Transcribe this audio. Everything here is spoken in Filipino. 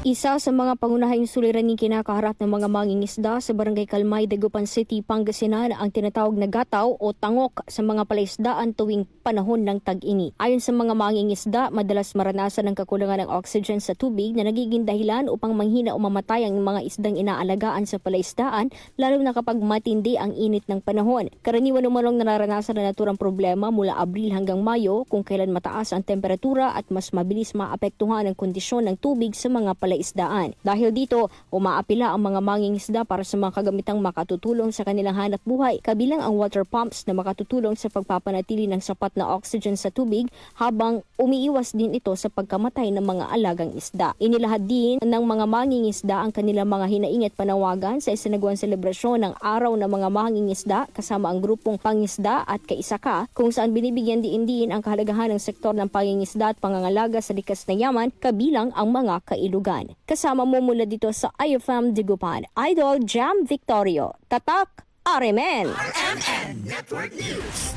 Isa sa mga pangunahing suliraning kinakaharap ng mga mangingisda sa Barangay Kalmay, Dagupan City, Pangasinan ang tinatawag na gataw o tangok sa mga palaisdaan tuwing panahon ng tag-init. Ayon sa mga mangingisda, madalas maranasan ang kakulangan ng oxygen sa tubig na nagiging dahilan upang manghina o mamatay ang mga isdang inaalagaan sa palaisdaan, lalo na kapag matindi ang init ng panahon. Karaniwan umanong nararanasan na naturang problema mula Abril hanggang Mayo kung kailan mataas ang temperatura at mas mabilis maapektuhan ang kondisyon ng tubig sa mga palaisdaan. Dahil dito, umaapila ang mga mangingisda para sa mga kagamitang makatutulong sa kanilang hanap buhay, kabilang ang water pumps na makatutulong sa pagpapanatili ng sapat na oxygen sa tubig habang umiiwas din ito sa pagkamatay ng mga alagang isda. Inilahad din ng mga mangingisda ang kanilang mga hinaing at panawagan sa isinagawang selebrasyon ng Araw ng mga Mangingisda kasama ang grupong Pangisda at Kaisaka, kung saan binibigyan diin ang kahalagahan ng sektor ng pangingisda at pangangalaga sa likas na yaman, kabilang ang mga kailugan. Kasama mo mula dito sa IFM Dagupan, Idol Jam Victorio, Tatak, RMN. RMN Network News.